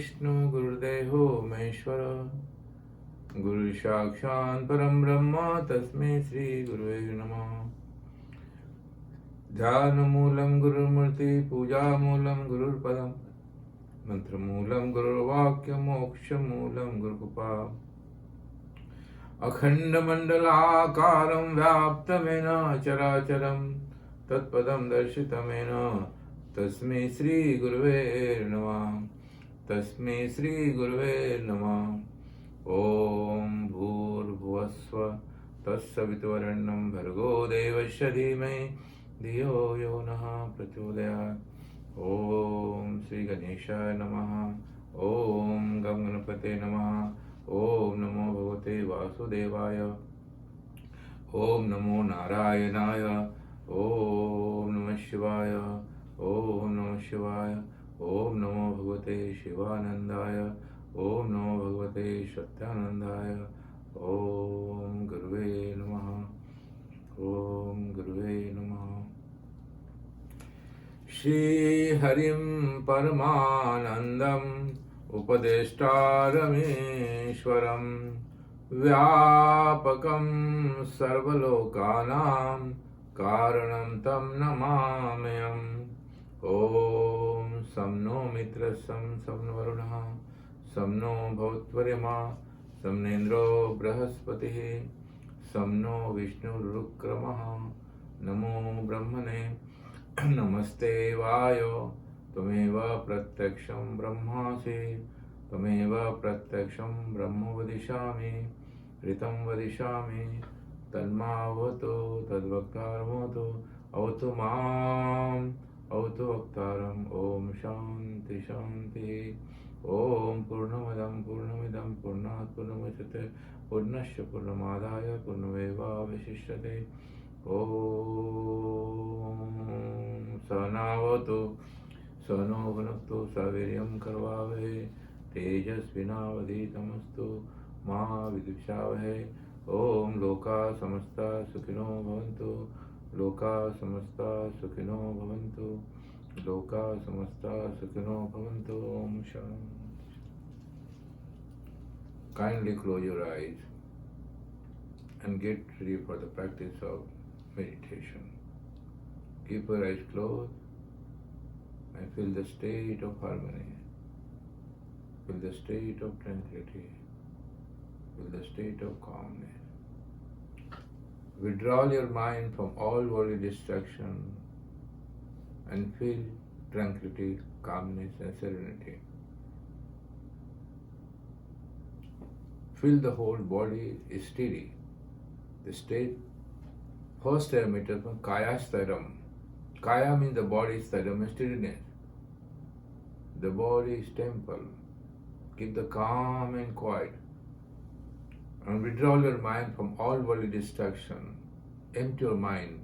गुरुर्विष्णु गुरुर्देवो महेश्वर गुरु साक्षात् परम ब्रह्म तस्मै श्री गुरुवे नमः। ध्यान मूलम गुरुर्मूर्ति पूजा मूलम गुरुर्पदम मंत्र मूलम गुरुर्वाक्य मोक्ष मूलम गुरुकृपा अखंड मंडलाकारं व्याप्तमेन चराचरं तत्पदं दर्शितमेन तस्मै श्री गुरुवे नमः। तस्मै श्री गुरुवे नमः। ओम भूर्भुवस्व तत्सवितुर्वरेण्यं भर्गो देवस्य धीमहि धियो यो नः प्रचोदयात्। ओम श्री गणेशाय नमः। ओम गं गणपते नमः। ओम नमो भगवते वासुदेवाय। ओम नमो नारायणाय। ओम नमः शिवाय। ओम नमः शिवाय। ओम नमो भगवते शिवानंदाय। ओम नमो भगवते सत्यानंदाय। ओम गुरुवे नमः। ओम गुरुवे नमः। श्री हरिं परमानंदम् उपदेष्टारमीश्वरं व्यापकं सर्वलोकानां कारणं तं नमाम्यहम्। ओम सं नो मित्रस्सं सं वरुणः सं नो भवत्वर्यमा सं नेन्द्रो बृहस्पतिः सं नो विष्णुरुक्रमः। नमो ब्रह्मणे नमस्ते वायो त्वमेव प्रत्यक्षं ब्रह्मासि त्वमेव प्रत्यक्षं ब्रह्म वदिष्यामि ऋतं वदिष्यामि तन्मावतु तद्वक्तारमवतु अवतु माम् अवतु वक्तारम्। ओम शांति शांति। ओम पूर्णमदं पूर्णमिदं पूर्णात् पूर्णमुदच्यते पूर्णस्य पूर्णमादाय पूर्णमेवावशिष्यते। ओम सहनावतु सहनौ भुनक्तु सवीर्यं करवावहै तेजस्विनावधीतमस्तु मा विद्विषावहै। ओम लोका समस्ता सुखिनो भवन्तु लोका समस्ता सुखिनो भवन्तु लोका समस्ता सुखिनो भवन्तु। Om Shanti. Kindly close your eyes and get ready for the practice of meditation. Keep your eyes closed and feel the state of harmony. Feel the state of tranquility. Feel the state of calmness. Withdraw your mind from all worldly distraction and feel tranquility, calmness and serenity. Feel the whole body is steady. The state, first parameter from Kaya Staram. Kaya means the body, Staram is steadiness. The body is temple. Keep the calm and quiet. And withdraw your mind from all worldly distraction. Empty your mind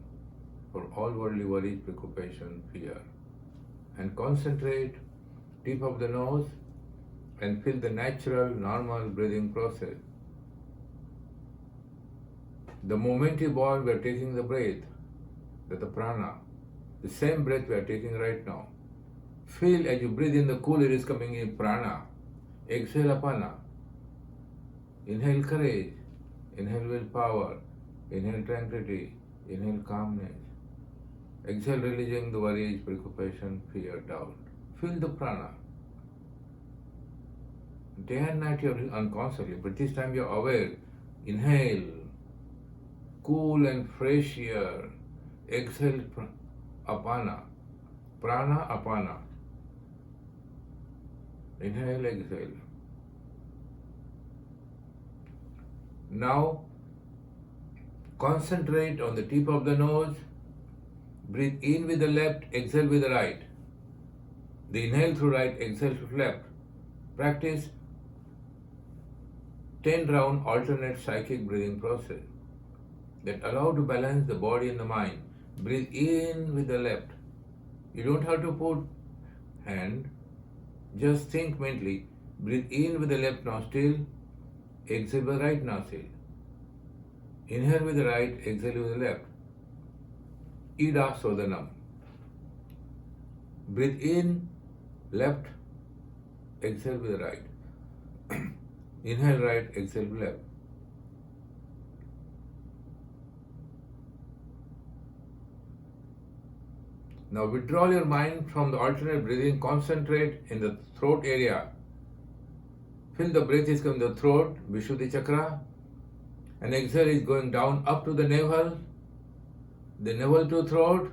for all worldly worries, preoccupation, fear. And concentrate tip of the nose and feel the natural, normal breathing process. The moment you born, we are taking the breath, that the prana, the same breath we are taking right now. Feel as you breathe in, the cool air is coming in prana. Exhale apana. Inhale courage, inhale willpower, inhale tranquility, inhale calmness. Exhale releasing the worries, preoccupation, fear, doubt. Feel the prana. Day and night you are unconsciously, but this time you are aware. Inhale, cool and fresh air. Exhale apana, prana apana. Inhale, exhale. Now, concentrate on the tip of the nose. Breathe in with the left, exhale with the right. The inhale through right, exhale through left. Practice 10 round alternate cyclic breathing process that allow to balance the body and the mind. Breathe in with the left. You don't have to put hand. Just think mentally. Breathe in with the left nostril. Exhale with the right nostril. Inhale with the right, exhale with the left. Ida Sodanam. Breathe in, left. exhale with the right. Inhale right, exhale left. Now withdraw your mind from the alternate breathing, concentrate in the throat area. Feel the breath is coming to the throat, Vishuddhi Chakra, and exhale is going down up to the navel to throat,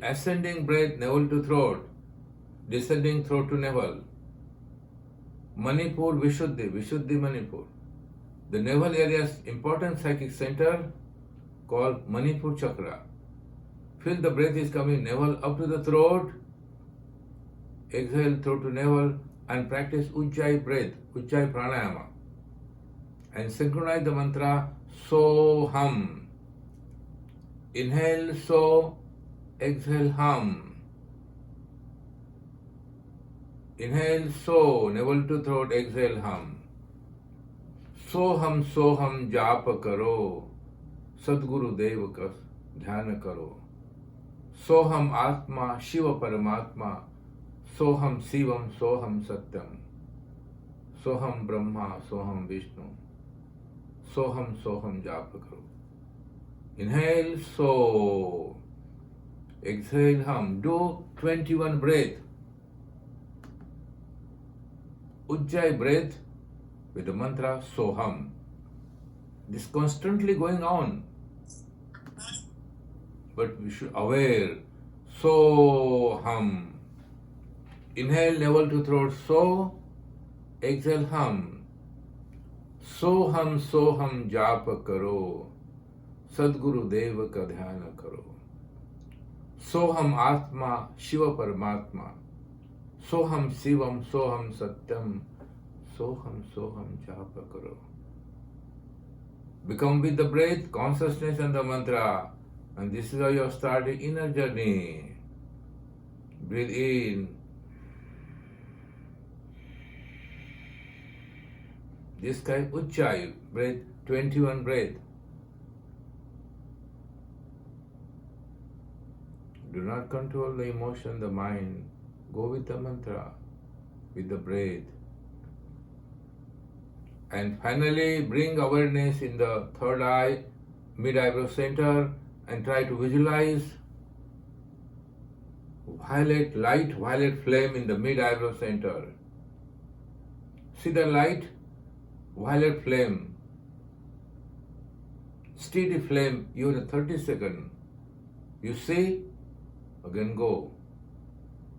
ascending breath, navel to throat, descending throat to navel. Manipur Vishuddhi Manipur. The navel area's important psychic center called Manipur Chakra. Feel the breath is coming navel up to the throat, exhale throat to navel, and practice Ujjayi breath, Ujjayi Pranayama. And synchronize the mantra So-Hum. Inhale So, exhale Hum. Inhale So, navel to throat, exhale Hum. So-Hum जाप करो, सद्गुरु देव का ध्यान करो. सोहम आत्मा शिव परमात्मा, सोहम शिवम सोहम सत्यम, सोहम ब्रह्मा सोहम विष्णु, सोहम जाप करो. Inhale so, exhale hum. Do 21 breath. Ujjayi breath with the mantra Soham. This constantly going on. But we should aware. So-Hum. Inhale navel to throat So. Exhale Hum. So-Hum जाप करो, सद्गुरु देव का ध्यान करो. सोहम आत्मा शिव परमात्मा, सोहम शिवम सोहम सत्यम, सोहम जाप करो. Become with the breath, consciousness and the mantra. And this is how you are starting inner journey. Breathe in. This kind Ujjayi breath, 21 breath. Do not control the emotion, the mind. Go with the mantra, with the breath. And finally, bring awareness in the third eye, mid-eyebrow center, and try to visualize light violet flame in the mid-eyebrow center. See the light, violet flame, steady flame, even in 30 seconds. You see, again go.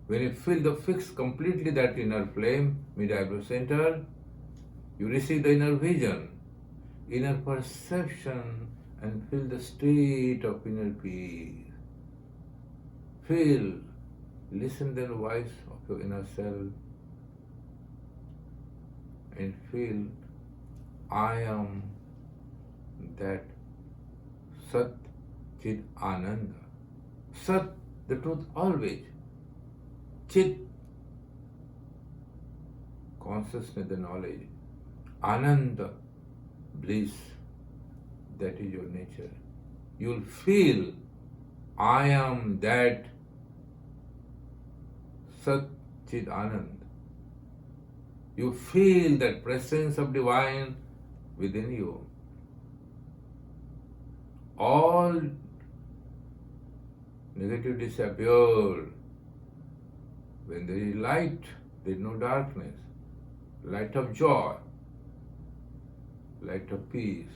When you feel the fix completely that inner flame, mid-eyebrow center, you receive the inner vision, inner perception, and feel the state of inner peace. Feel, listen to the voice of your inner self, and feel, I am that Sat Chit Ananda. Sat, the truth always. Chit, consciousness, the knowledge. Ananda, bliss, that is your nature. You'll feel, I am that Sat Chit Ananda. You feel that presence of divine within you. All negative disappear. When there is light, there is no darkness. Light of joy, light of peace,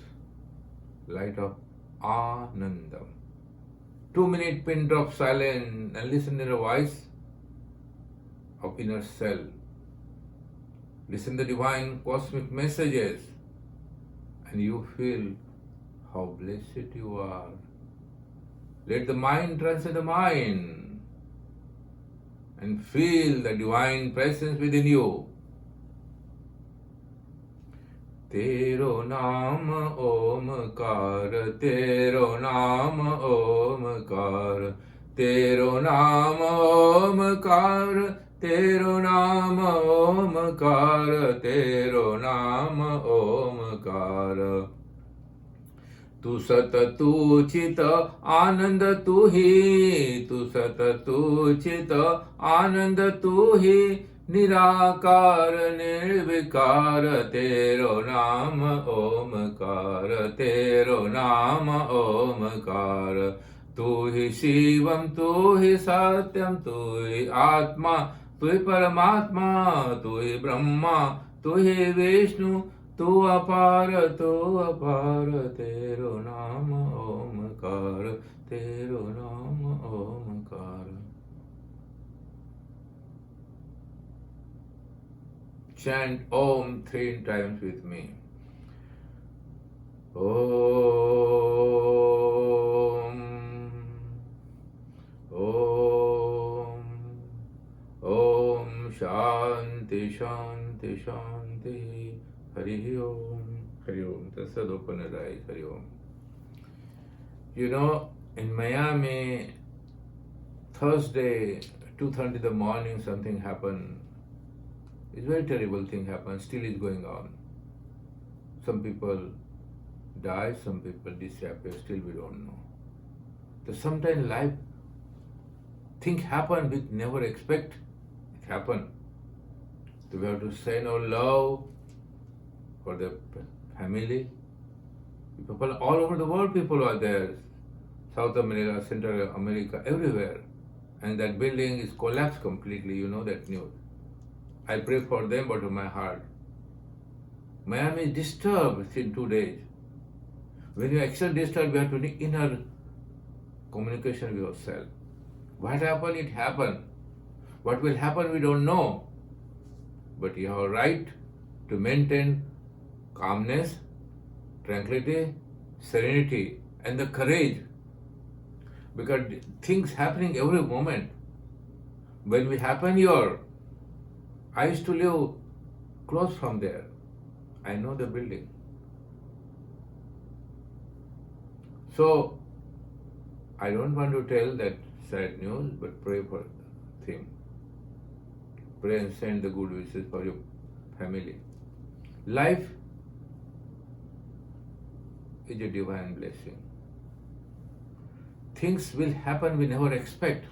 light of Anandam. 2-minute pin drop silence and listen to the voice of inner self. Listen to the divine cosmic messages and you feel how blessed you are. Let the mind transcend the mind and feel the divine presence within you. Tero naam omkar, Tero naam omkar, Tero naam omkar, Tero naam omkar, Tero naam omkar. Tu sat tu chit anand tu hi, Tu sat tu chit anand tu hi, निराकार निर्विकार तेरो नाम ओमकार, तेरो नाम ओमकार। तू ही शिवम तू ही सत्यम तू ही आत्मा तू ही परमात्मा तू ही ब्रह्मा तू ही विष्णु तू अपार तेरो नाम ओमकार, तेरो नाम Omkar. Chant Om 3 times with me. Om, Om, Om, Shanti, Shanti, Shanti. Hari Om, Hari Om. Tasad open your eyes, Hari Om. You know, in Miami, Thursday, 2:30 in the morning, something happened. It's a very terrible thing happened, still is going on. Some people die, some people disappear, still we don't know. So sometimes life, things happen we never expect it happen. So we have to send our love for the family. People all over the world, people are there. South America, Central America, everywhere. And that building is collapsed completely, you know that news. I pray for them, but in my heart. Miami is disturbed in 2 days. When you are extra disturbed, you have to do inner communication with yourself. What happened? It happened. What will happen? We don't know. But you have a right to maintain calmness, tranquility, serenity, and the courage. Because things happening every moment. When we happen here, I used to live close from there. I know the building. So, I don't want to tell that sad news, but pray for him. Pray and send the good wishes for your family. Life is a divine blessing. Things will happen we never expect.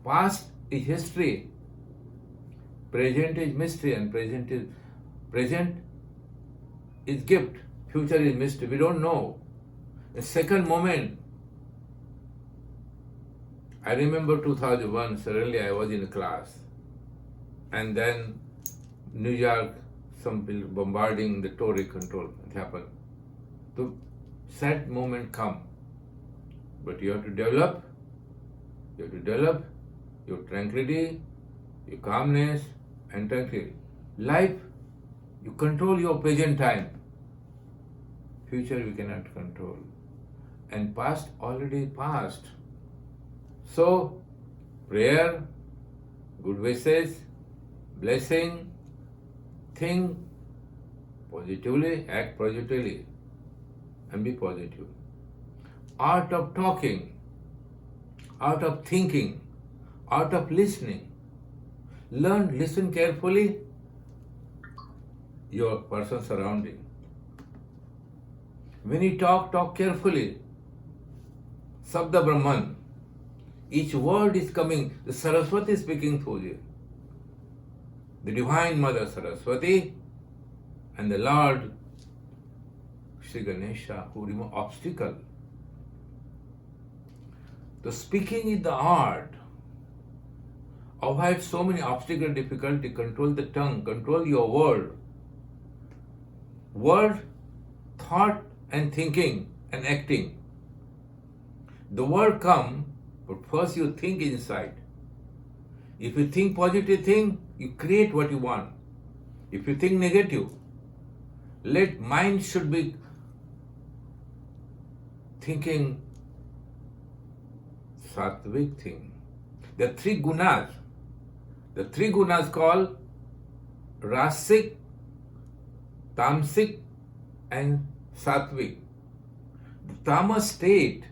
Past is history, present is mystery, and present is gift, future is mystery. We don't know. The second moment, I remember 2001, suddenly I was in a class, and then New York, some people bombarding the Tory control, it happened. So sad moment come, but you have to develop your tranquility, your calmness, and tranquility. Life, you control your present time. Future we cannot control. And past already passed. So, prayer, good wishes, blessing, think positively, act positively, and be positive. Art of talking, art of thinking, art of listening. Listen carefully your person surrounding. When you talk carefully. Sabda Brahman. Each word is coming. The Saraswati is speaking through you. The Divine Mother Saraswati and the Lord Sri Ganesha who remove obstacle. The speaking is the art. Avoid so many obstacles, difficulty, control the tongue, control your word. Word, thought and thinking and acting. The word come, but first you think inside. If you think positive thing, you create what you want. If you think negative, let mind should be thinking sattvic thing. The three gunas called Rasik, Tamasic and Sattvic. The tamas state,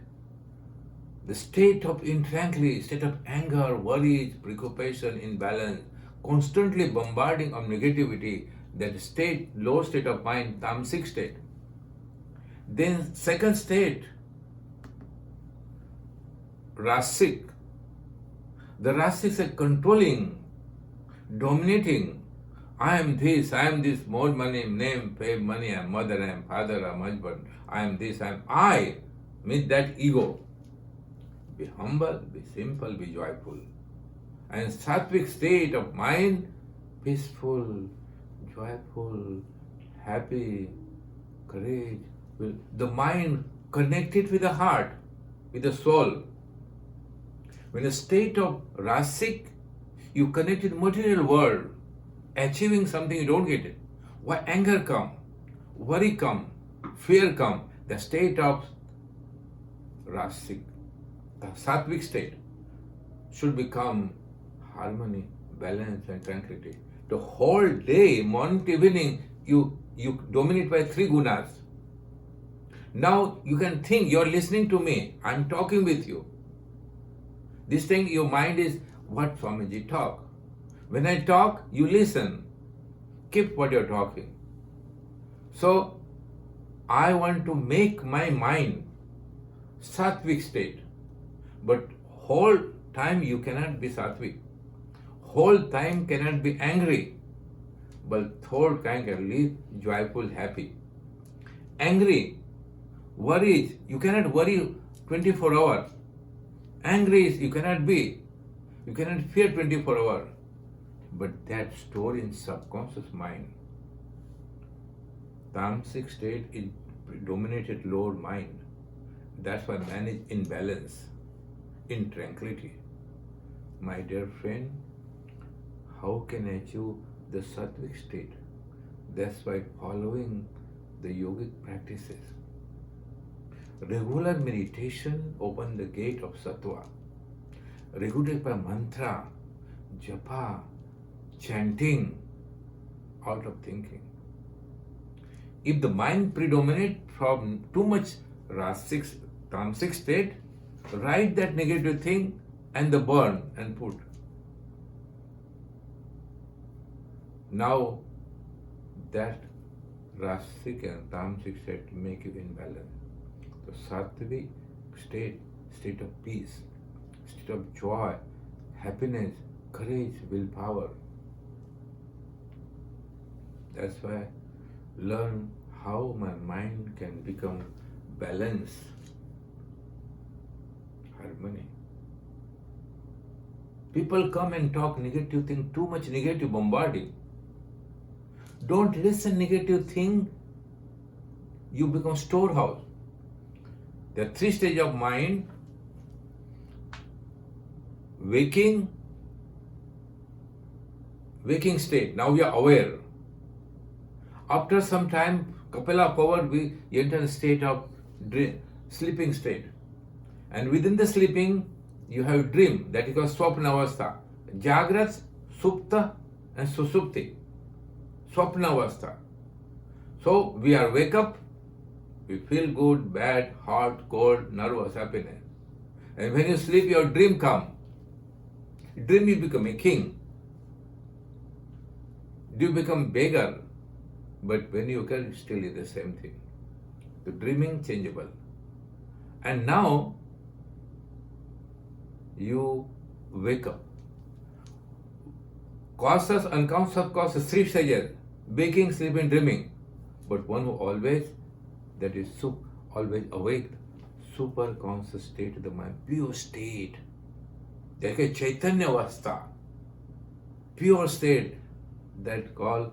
the state of intranquility, state of anger, worries, preoccupation, imbalance, constantly bombarding of negativity, that state, low state of mind, tamasic state. Then second state, Rasik. The Rasics are controlling, dominating. I am this, more money, name, fame, money, I am mother, I am father, I am husband, I am this, I means that ego. Be humble, be simple, be joyful. And sattvic state of mind, peaceful, joyful, happy, courage. The mind connected with the heart, with the soul. When a state of rasic, you connect with material world, achieving something, you don't get it. Why anger come, worry come, fear come? The state of rasic, the sattvic state, should become harmony, balance, and tranquility. The whole day, morning to evening, you dominate by three gunas. Now you can think, you're listening to me, I'm talking with you. This thing, your mind is what Swamiji talk. When I talk, you listen. Keep what you're talking. So, I want to make my mind sattvic state. But whole time you cannot be sattvic. Whole time cannot be angry. But whole time can live joyful, happy. Angry, worries, you cannot worry 24 hours. Angry is you cannot be. You cannot fear 24 hours. But that stored in subconscious mind. Tamasic state is dominated lower mind. That's why man is in balance, in tranquility. My dear friend, how can I achieve the sattvic state? That's why following the yogic practices. Regular meditation opens the gate of sattva. Regular by mantra, japa, chanting, out of thinking. If the mind predominates from too much rasic, tamasic state, write that negative thing and the burn and put. Now that rasic and tamasic state make you in balance. The sattvic state of peace, state of joy, happiness, courage, willpower. That's why learn how my mind can become balanced, harmony. People come and talk negative thing, too much negative bombarding. Don't listen negative thing, you become storehouse. There are three stages of mind: waking state. Now we are aware. After some time, couple of hours, we enter a state of sleeping state. And within the sleeping, you have dream. That is called Swapnavastha. Jagrat, Supta, and Susupti. Swapnavastha. So we are wake up. We feel good, bad, hot, cold, nervous, happiness. And when you sleep, your dream come. Dream, you become a king. You become beggar. But when you wake up, still is the same thing. The dreaming changeable. And now, you wake up. Conscious, unconscious, subconscious, three stages. Waking, sleeping, dreaming. But one who always, that is always awake, super conscious state of the mind, pure state. Like a Chaitanya Avastha, pure state, that called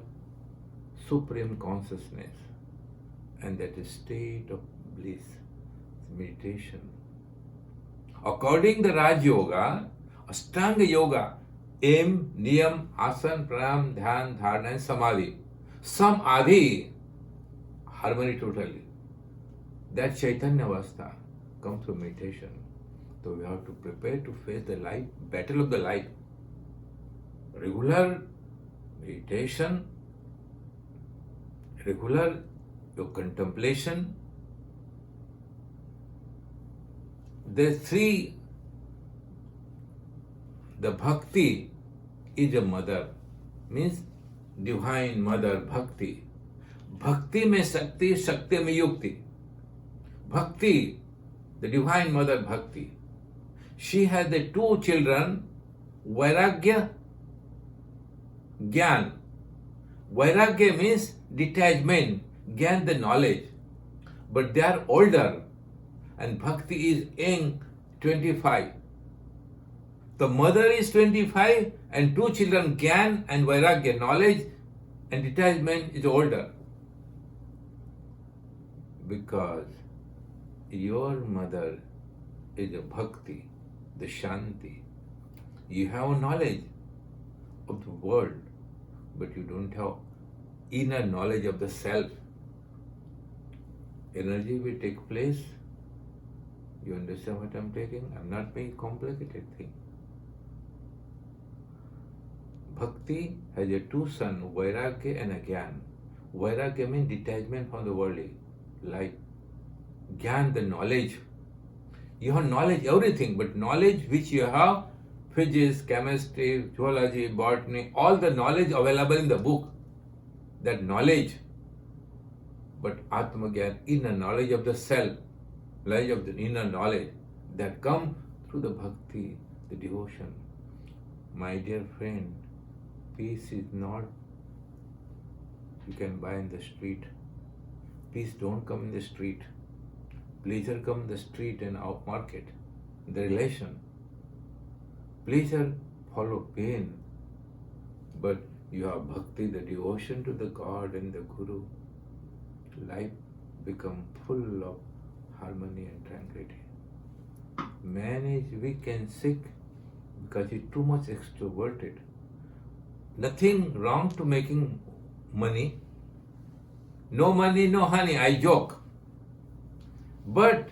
supreme consciousness. And that is state of bliss, meditation. According to Raj Yoga, Ashtanga Yoga, aim, niyam, asan, pranam, dhyan, dharana, and samadhi. Some adi, harmony totally. That Chaitanya Avastha comes from meditation. So we have to prepare to face the life, battle of the life. Regular meditation, regular your contemplation. There's three. The bhakti is a mother, means divine mother, bhakti. Bhakti mein shakti, shakti mein yukti. Bhakti, the divine mother Bhakti. She has the two children, Vairagya, Gyan. Vairagya means detachment, Gyan the knowledge. But they are older and Bhakti is young, 25. The mother is 25 and two children, Gyan and Vairagya, knowledge and detachment is older. Because your mother is a Bhakti, the Shanti. You have knowledge of the world, but you don't have inner knowledge of the self. Energy will take place. You understand what I'm taking? I'm not making complicated thing. Bhakti has a two sons, Vairagya and a Gyan. Vairagya means detachment from the worldly life. Gyan, the knowledge. You have knowledge, everything, but knowledge which you have, physics, chemistry, zoology, botany, all the knowledge available in the book. That knowledge. But Atma Gyan, inner knowledge of the self, knowledge of the inner knowledge, that come through the bhakti, the devotion. My dear friend, peace is not you can buy in the street. Peace don't come in the street. Pleasure come in the street and out market. The relation. Pleasure follow pain. But you have bhakti, the devotion to the God and the Guru. Life become full of harmony and tranquility. Man is weak and sick because he's too much extroverted. Nothing wrong to making money. No money, no honey, I joke. But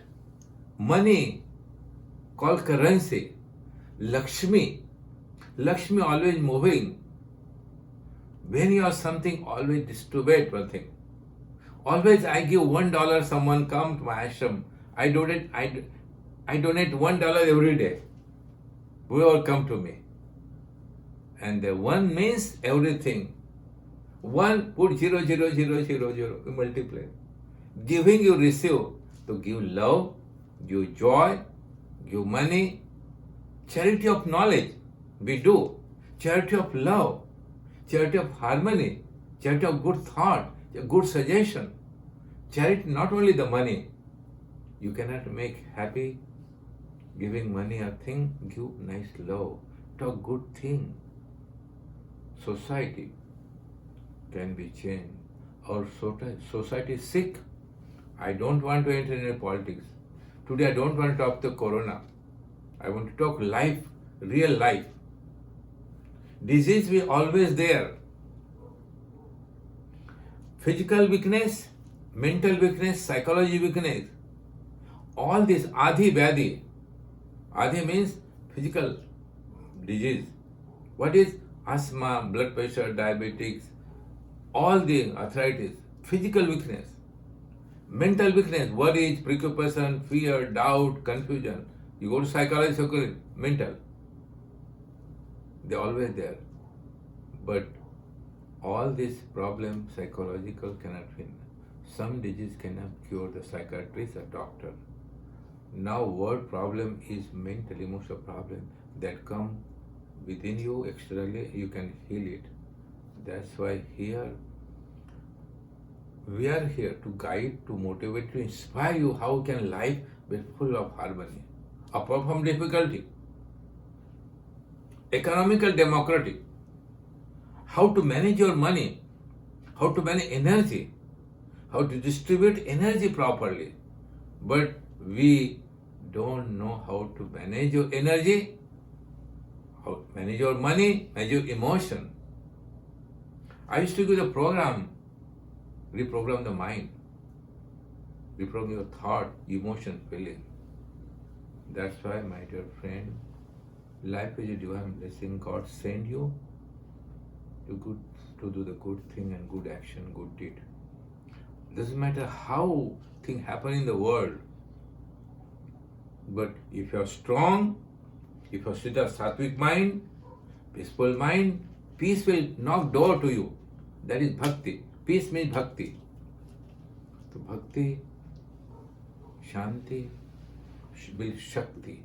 money called currency, Lakshmi always moving. When you have something, always distribute one thing. Always I give $1, someone come to my ashram. I donate $1 every day. Whoever come to me. And the one means everything. One put 0, 0, 0, 0, 0, you multiply. Giving you receive. To give love, give joy, give money. Charity of knowledge, we do. Charity of love, charity of harmony, charity of good thought, good suggestion. Charity, not only the money. You cannot make happy giving money a thing, give nice love, talk good thing. Society can be changed. Our society is sick. I don't want to enter into politics. Today I don't want to talk the corona. I want to talk life, real life. Disease will always there. Physical weakness, mental weakness, psychology weakness. All this Adhi Vyadhi. Adhi means physical disease. What is asthma, blood pressure, diabetics, all the arthritis, physical weakness. Mental weakness, worries, preoccupation, fear, doubt, confusion. You go to psychology, mental. They're always there. But all these problems, psychological, cannot win. Some disease cannot cure the psychiatrist or doctor. Now world problem is mental, emotional problem that come within you, externally, you can heal it. That's why here, we are here to guide, to motivate, to inspire you how can life be full of harmony. Apart from difficulty, economical democratic, how to manage your money, how to manage energy, how to distribute energy properly. But we don't know how to manage your energy, how to manage your money, manage your emotion. I used to give the program, reprogram the mind, reprogram your thought, emotion, feeling. That's why, my dear friend, life is a divine blessing. God sent you to do the good thing and good action, good deed. Doesn't matter how things happen in the world, but if you are strong, if you are Siddha Sattvic mind, peaceful mind, peace will knock door to you. That is bhakti. Peace means bhakti. So bhakti, shanti, builds shakti.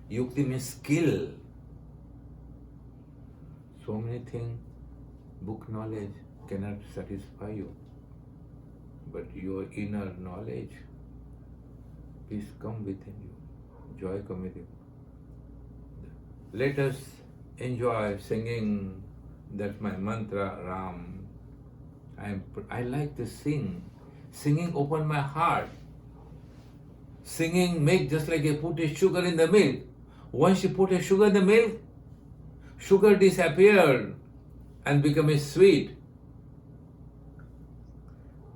Yukti means skill. So many things, book knowledge cannot satisfy you. But your inner knowledge, peace come within you, joy come with you. Let us enjoy singing. That's my mantra, Ram. I like to sing. Singing open my heart. Singing make just like you put a sugar in the milk. Once you put a sugar in the milk, sugar disappeared and become sweet.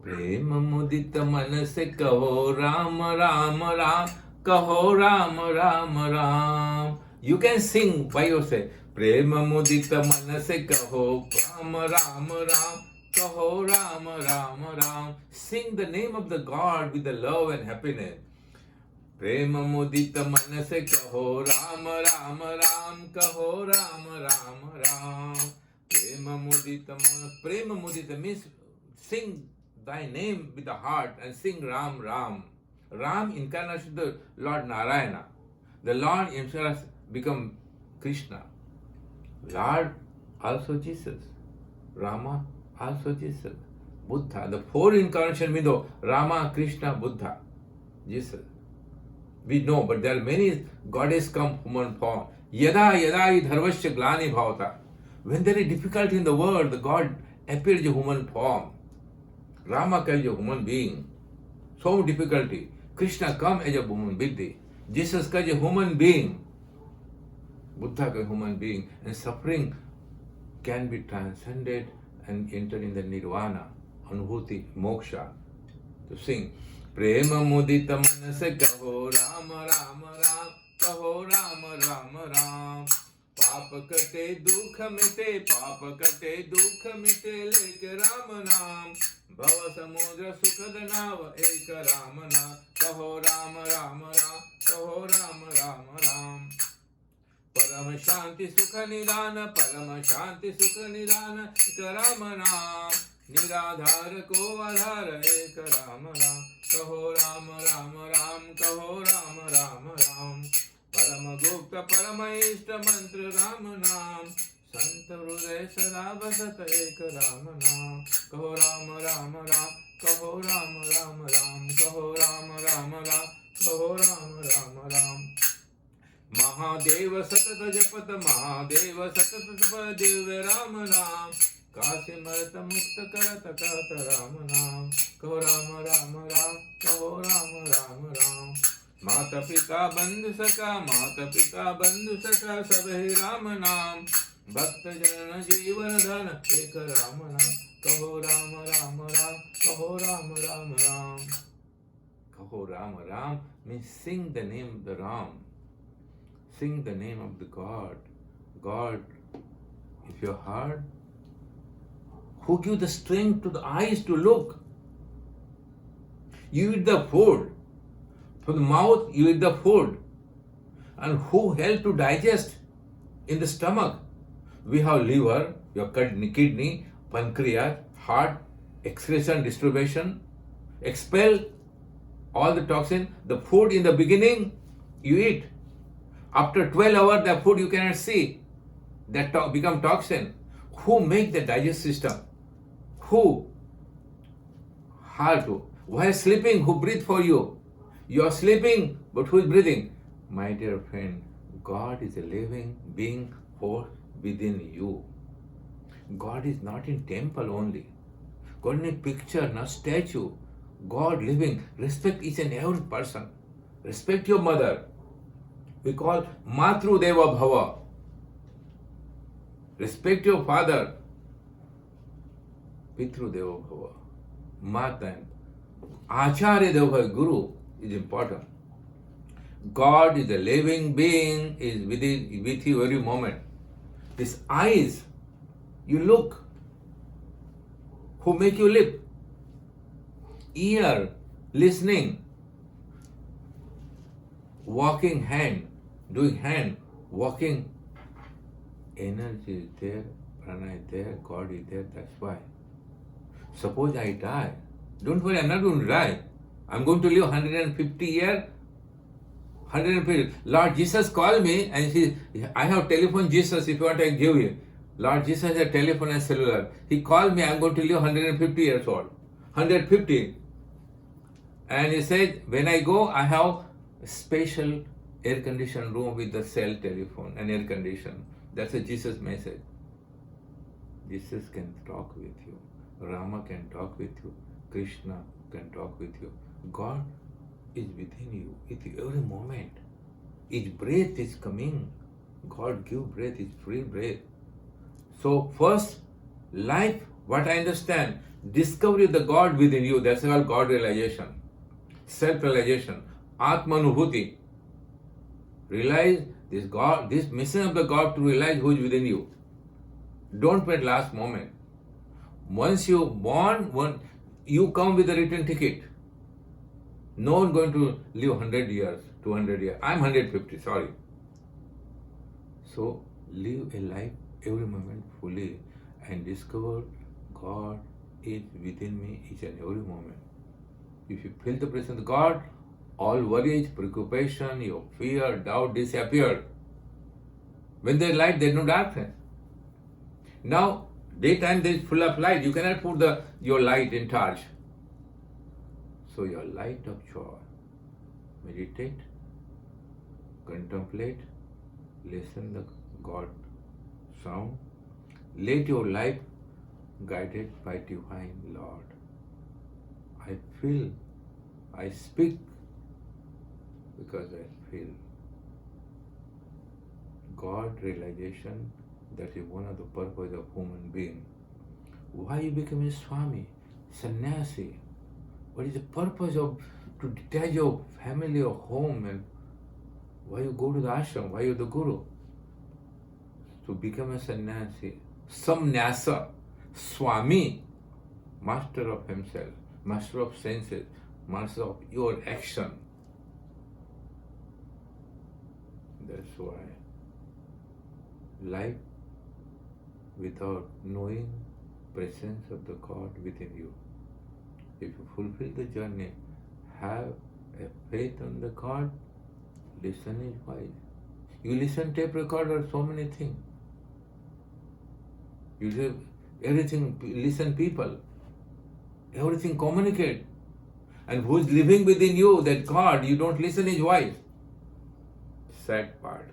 प्रेम मुदित मन से कहो राम राम राम, कहो Ram Ram Ram. You can sing by yourself. प्रेम मुदित मन से कहो राम राम राम, कहो Ram Ram Ram. Sing the name of the God with the love and happiness. प्रेम मुदित मन से कहो राम राम राम, कहो राम राम राम. प्रेम मुदित मन, प्रेम मुदित means sing thy name with the heart and sing Ram Ram. Ram incarnation of the Lord Narayana. The Lord himself become Krishna. Lord also Jesus. Rama also Jesus. Buddha. The four incarnation window, Rama, Krishna, Buddha, Jesus. We know, but there are many goddess come human form. Yada yada hi dharvasya glani bhavata. When there is difficulty in the world, the God appears in human form. Rama comes as a human being. So difficulty. Krishna comes as a human being. Jesus comes as a human being. Buddha comes as a human being. And suffering can be transcended and enter in the nirvana, anubhuti, moksha. To sing. Prema mudita manase kaho Rama Rama Ram, kaho Rama Rama Ram. पाप कटे दुख मिटे, पाप कटे दुख मिटे, lake Ram नाम. भव समुद्र सुखद नाव, एक राम नाम. कहो राम राम राम, कहो राम राम राम. परम शांति सुख निदान, परम शांति सुख निदान, एक राम नाम. निराधार को आधार, एक राम राम. कहो राम राम राम, कहो राम राम राम. परम गुप्त परम इष्ट मंत्र राम नाम. संत हृदय सदा बसत, एक राम नाम. कहो राम राम राम, कहो राम राम राम, कहो राम राम राम, कहो राम राम राम. महादेव सतत जपत, महादेव सतत जपत, दिव्य राम नाम. काशी मरत मुक्त करत, कहत राम नाम. कहो राम राम राम, कहो राम राम राम. माता पिता बंधु सखा, माता पिता बंधु सखा, सब ही राम नाम. भक्त जन जीवन धन, एक राम नाम. कहो राम राम राम, कहो Ram Ram Ram. Kaho Rama Ram means sing the name of the Ram. Sing the name of the God. God, if your heart, who give the strength to the eyes to look. You eat the food. From the mouth, you eat the food. And who help to digest in the stomach? We have liver, your kidney, pancreas, heart, excretion, distribution, expel all the toxin. The food in the beginning, you eat. After 12 hours, the food you cannot see. That become toxin. Who make the digestive system? Who? Heart. While sleeping, who breathe for you? You are sleeping, but who is breathing? My dear friend, God is a living being force within you. God is not in temple only. God in a picture, not statue. God living. Respect each and every person. Respect your mother. We call Matru Deva Bhava. Respect your father. Pitru Deva Bhava. Mata. Acharya Deva Guru is important. God is a living being, is with you every moment. His eyes, you look, who make you live. Ear, listening. Walking hand, doing hand, walking. Energy is there, prana is there, God is there, that's why. Suppose I die. Don't worry, I'm not going to die. I'm going to live 150 years. 150. Lord Jesus called me and I have telephoned Jesus if you want I give you. Lord Jesus had telephone and cellular. He called me, I'm going to live 150 years old. 150. And he said, when I go, I have a special air-conditioned room with the cell telephone and air condition. That's a Jesus message. Jesus can talk with you. Rama can talk with you. Krishna can talk with you. God is within you at every moment. Each breath is coming. God give breath, is free breath. So first, life, what I understand, discovery of the God within you, that's called God realization, self-realization, Atmanubhuti. Realize this God, this mission of the God to realize who is within you. Don't wait last moment. Once you born, you come with a return ticket. No one going to live 100 years, 200 years. I'm 150, sorry. So live a life every moment fully and discover God is within me each and every moment. If you feel the presence of God, all worries, preoccupation, your fear, doubt disappear. When there is light, there is no darkness. Now, daytime there is full of light. You cannot put your light in charge. So your light of joy. Meditate, contemplate, listen the God sound. Let your life guided by divine Lord. I feel, I speak because I feel. God realization, that is one of the purpose of human being. Why you become a Swami, sannyasi? What is the purpose of to detach your family or home, and why you go to the ashram? Why you the guru? To become a sannyasi, samnyasa, Swami, master of himself, master of senses, master of your action. That's why life without knowing presence of the God within you. If you fulfill the journey, have a faith on the God, listen is wise. You listen tape recorder, so many things. You live everything, listen people, everything communicate. And who is living within you, that God, you don't listen his voice. Sad part,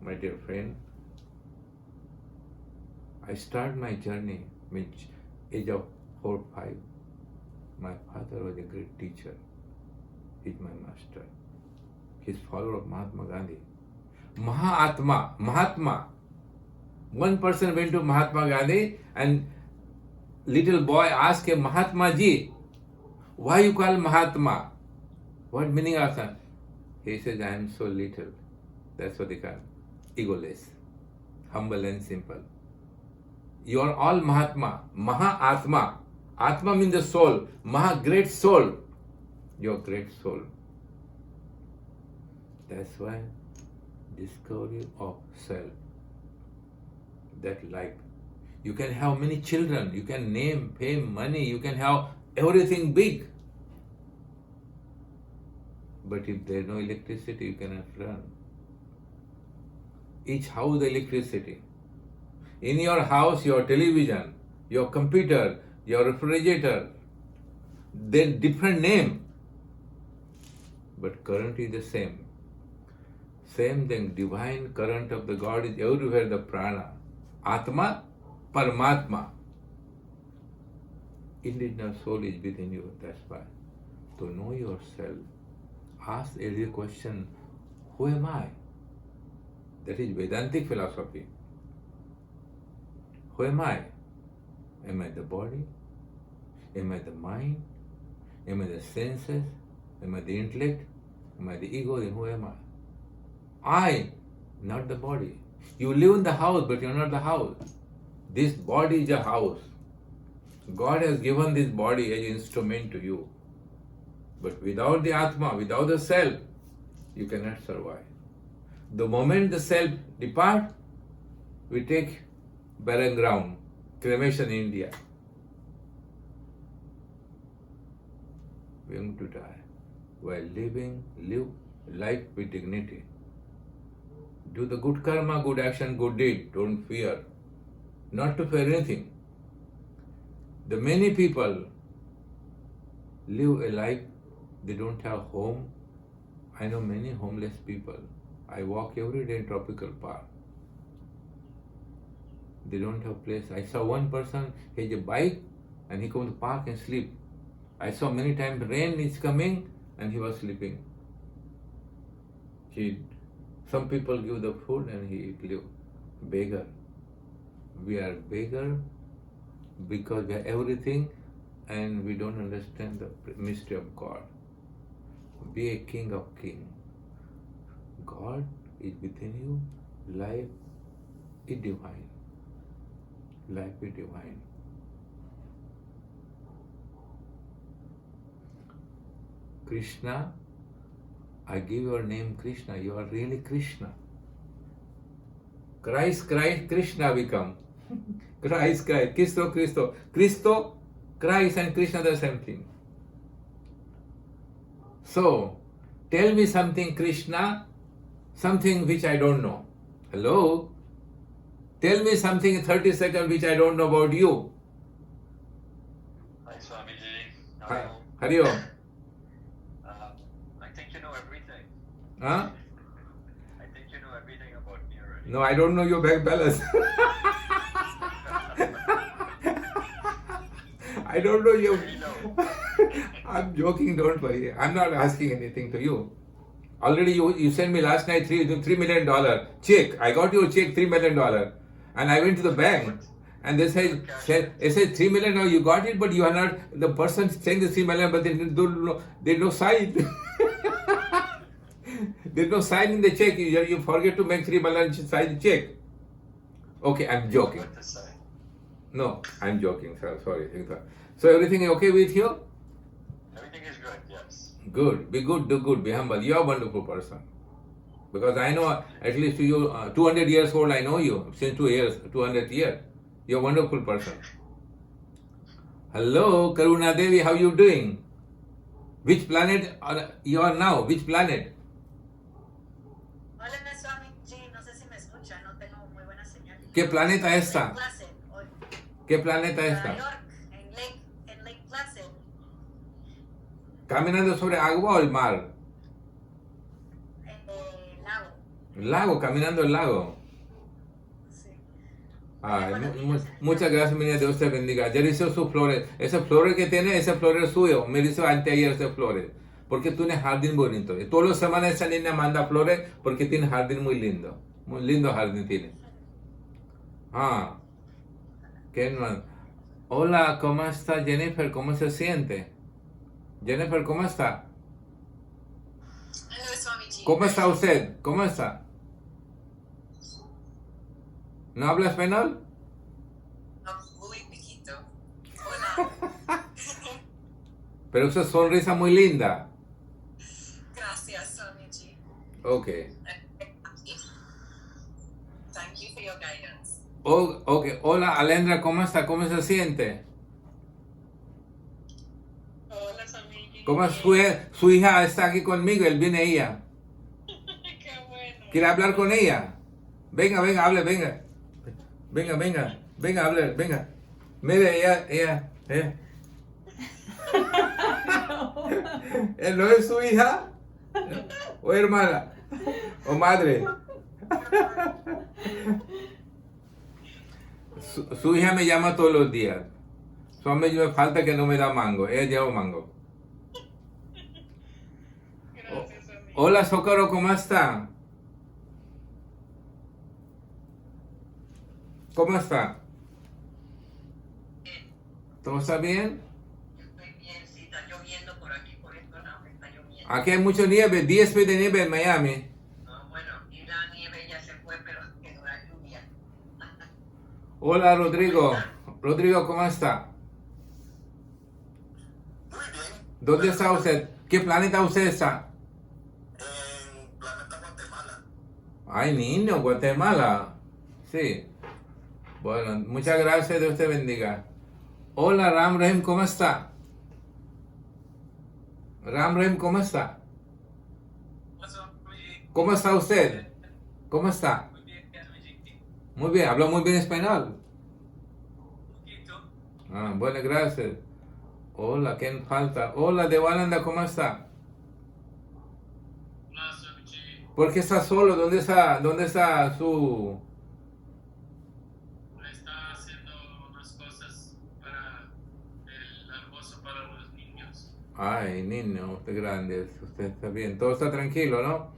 my dear friend. I start my journey with age of 4, 5. My father was a great teacher. He's my master. He's follower of Mahatma Gandhi. Mahatma. One person went to Mahatma Gandhi and little boy asked him, Mahatma Ji, why you call Mahatma? What meaning of that? He says, I am so little. That's what they call egoless, humble and simple. You are all Mahatma, Mahatma. Atma means the soul, Maha, great soul. Your great soul. That's why discovery of self, that life. You can have many children, you can name, fame, money, you can have everything big. But if there is no electricity, you cannot run. Each house electricity. In your house, your television, your computer, your refrigerator, they're different name, but current is the same. Same thing, divine current of the God is everywhere, the prana. Atma, Paramatma. Indigenous soul is within you, that's why. To know yourself, ask every question, who am I? That is Vedantic philosophy. Who am I? Am I the body? Am I the mind? Am I the senses? Am I the intellect? Am I the ego? Then who am I? I, not the body. You live in the house, but you're not the house. This body is a house. God has given this body as an instrument to you. But without the Atma, without the self, you cannot survive. The moment the self depart, we take barren ground, cremation in India. We are going to die. While living, live life with dignity. Do the good karma, good action, good deed. Don't fear. not to fear anything. The many people live a life, they don't have home. I know many homeless people. I walk every day in Tropical Park. They don't have place. I saw one person, he has a bike and he comes to park and sleep. I saw many times rain is coming and he was sleeping. Some people give the food and he live. Beggar. We are beggar because we have everything and we don't understand the mystery of God. Be a king of kings. God is within you. Life is divine. Life is divine. Krishna, I give your name Krishna. You are really Krishna. Christ, Krishna become. Christ, Cristo. Cristo, Christ and Krishna are the same thing. So, tell me something, Krishna, something which I don't know. Hello? Tell me something in 30 seconds which I don't know about you. Hi, Swamiji. How are you? Hari Om. I think you know everything. Huh? I think you know everything about me already. No, I don't know your bank balance. I don't know you. You know. I'm joking, don't worry. I'm not asking anything to you. Already you sent me last night $3 million check. I got your check, $3 million. And I went to the bank and they said $3 million, now you got it, but you are not the person saying the $3 million, but there's no sign. There's no sign in the check. You forget to make $3 million sign the check. Okay, I'm joking. What to say? No, I'm joking, sir. Sorry. So everything is okay with you? Everything is good, yes. Good. Be good, do good, be humble. You are a wonderful person. Because I know at least you, 200 years old, I know you. Since 200 years. You're a wonderful person. Hello, Karuna Devi, how you doing? Which planet you are now? Which planet? Hola, Swamiji, no sé si me escucha, no tengo muy buena señal. ¿Qué planeta Lake está? Placid, hoy. ¿Qué planeta Nueva está? York, en Lake Placid. ¿Caminando sobre agua o el mar? Lago. El lago, caminando el lago. Sí. Ay, muchas gracias, mi niña, Dios te bendiga. Ya hizo sus flores. Esas flores que tiene, ese flor es suyo. Me hizo anteayer esas flores. Porque tiene jardín bonito. Y todas las semanas esa niña manda flores porque tiene jardín muy lindo. Muy lindo jardín tiene. Ah. ¿Qué más? Hola, ¿cómo está Jennifer? ¿Cómo se siente? Jennifer, ¿cómo está? Hello, Swamiji. ¿Cómo está usted? ¿Cómo está? ¿No habla español? Muy piquito. Hola. Pero esa sonrisa muy linda. Gracias, Swamiji. Okay. Thank you for your guidance. Okay. Hola, Alendra, ¿cómo está? ¿Cómo se siente? Hola, Swamiji. ¿Cómo su hija está aquí conmigo? Él viene ella. Qué bueno. ¿Quiere hablar con ella? Venga, hable, venga. Venga, hable, venga. Mire, ella. ¿Él no es su hija? ¿O hermana? ¿O madre? Su hija me llama todos los días. Solamente me falta que no me da mango. Ella lleva mango. Gracias, Swamiji. Hola, Socorro, ¿cómo está? ¿Cómo está? ¿Todo está bien? Estoy bien, sí, está lloviendo por aquí, por esto no, está lloviendo. Aquí hay mucha nieve, 10 pies de nieve en Miami. No, bueno, y la nieve ya se fue, pero quedó la lluvia. Hola, Rodrigo. Rodrigo, ¿cómo está? Muy bien. ¿Dónde está usted? ¿Qué planeta usted está? En Planeta Guatemala. Ay, niño, Guatemala. Sí. Bueno, muchas gracias, Dios te bendiga. Hola, Ram Rahim, ¿cómo está? Ram Rahim, ¿cómo está? ¿Cómo está usted? ¿Cómo está? Muy bien, Swamiji. Muy bien, habla muy bien español. Ah, buenas, gracias. Hola, ¿quién falta? Hola, Devananda, ¿cómo está? Hola, Swamiji. ¿Por qué está solo? Dónde está su...? Está haciendo unas cosas para el almuerzo para los niños. Ay, niño, usted grande, usted está bien. Todo está tranquilo, ¿no?